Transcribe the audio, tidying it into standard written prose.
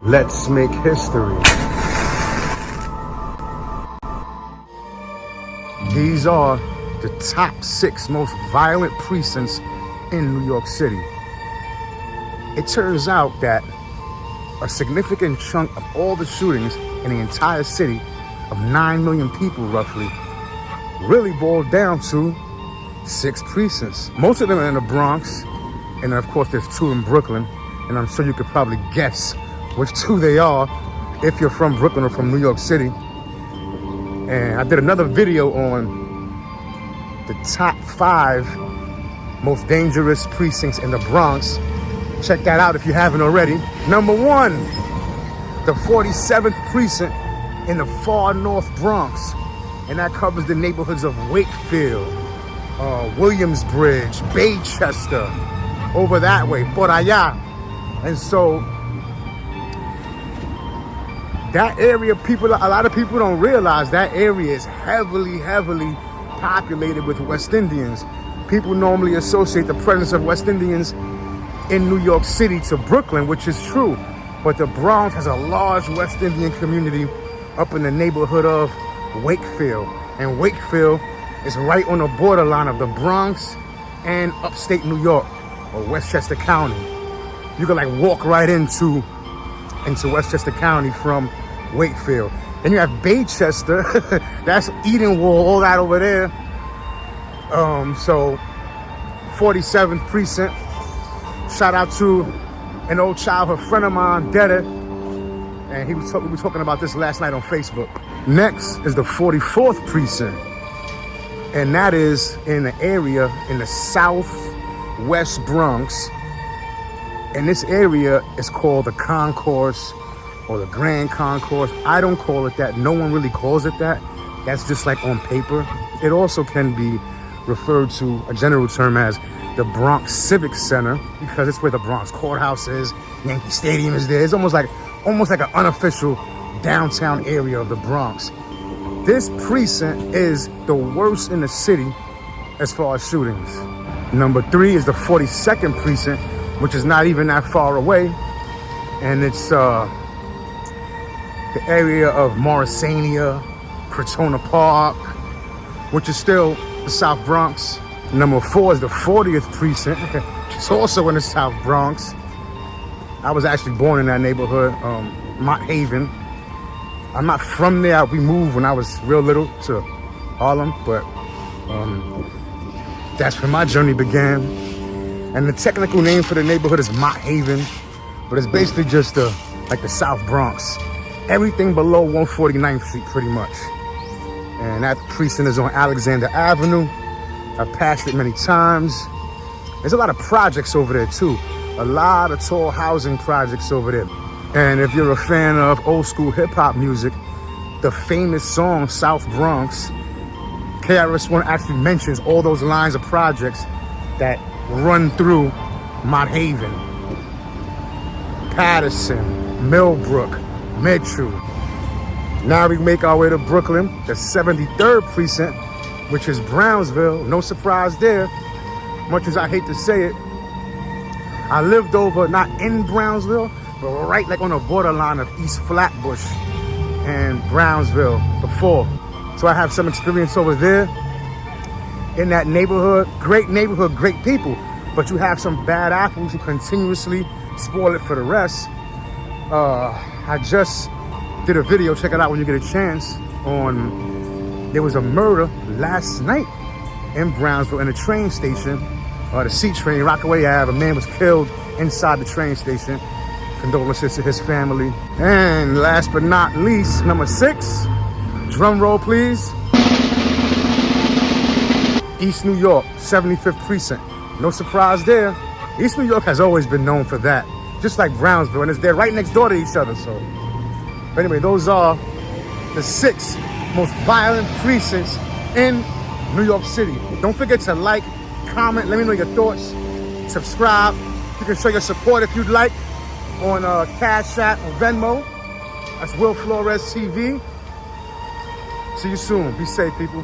Let's make history. These are the top 6 most violent precincts in New York City. It turns out that a significant chunk of all the shootings in the entire city of 9 million people roughly really boiled down to 6 precincts. Most of them are in the Bronx, and of course there's 2 in Brooklyn, and I'm sure you could probably guess which 2 they are if you're from Brooklyn or from New York City. And I did another video on the top 5 most dangerous precincts in the Bronx. Check that out if you haven't already. Number 1, the 47th precinct in the far north Bronx. And that covers the neighborhoods of Wakefield, Williamsbridge, Baychester, over that way, por allá. And so that area, a lot of people don't realize that area is heavily populated with West Indians. People normally associate the presence of West Indians in New York City to Brooklyn, which is true. But the Bronx has a large West Indian community up in the neighborhood of Wakefield. And Wakefield is right on the borderline of the Bronx and upstate New York, or Westchester County. You can like walk right into Westchester County from Wakefield. Then you have Baychester, that's Edenwald, all that over there. So 47th precinct. Shout out to an old childhood friend of mine, Detta, and we were talking about this last night on Facebook. Next is the 44th precinct, and that is in the area in the southwest Bronx. And this area is called the Concourse or the Grand Concourse. I don't call it that. No one really calls it that. That's just like on paper. It also can be referred to, a general term, as the Bronx Civic Center, because it's where the Bronx Courthouse is. Yankee Stadium is there. It's almost like an unofficial downtown area of the Bronx. This precinct is the worst in the city as far as shootings. Number 3 is the 42nd precinct, which is not even that far away. And it's the area of Morrisania, Crotona Park, which is still the South Bronx. Number 4 is the 40th precinct, which is also in the South Bronx. I was actually born in that neighborhood, Mott Haven. I'm not from there. We moved when I was real little to Harlem, but that's where my journey began. And the technical name for the neighborhood is Mott Haven, but it's basically just like the South Bronx. Everything below 149th Street, pretty much. And that precinct is on Alexander Avenue. I've passed it many times. There's a lot of projects over there too. A lot of tall housing projects over there. And if you're a fan of old school hip hop music, the famous song South Bronx, KRS-One actually mentions all those lines of projects that run through Mott Haven, Patterson, Millbrook, Mitchell. Now we make our way to Brooklyn, the 73rd precinct, which is Brownsville. No surprise there, much as I hate to say it. I lived over, not in Brownsville, but right like on the borderline of East Flatbush and Brownsville before. So I have some experience over there in that neighborhood. Great neighborhood, great people, but you have some bad apples who continuously spoil it for the rest. I just did a video, check it out when you get a chance, on there was a murder last night in Brownsville in a train station, the C train, Rockaway Ave. A man was killed inside the train station. Condolences to his family. And last but not least, number 6, drum roll please. East New York, 75th precinct. No surprise there. East New York has always been known for that, just like Brownsville, and they're right next door to each other. So but anyway, those are the 6 most violent precincts in New York City. Don't forget to like, comment, let me know your thoughts, subscribe. You can show your support if you'd like on Cash App or Venmo. That's Will Flores TV. See you soon. Be safe, people.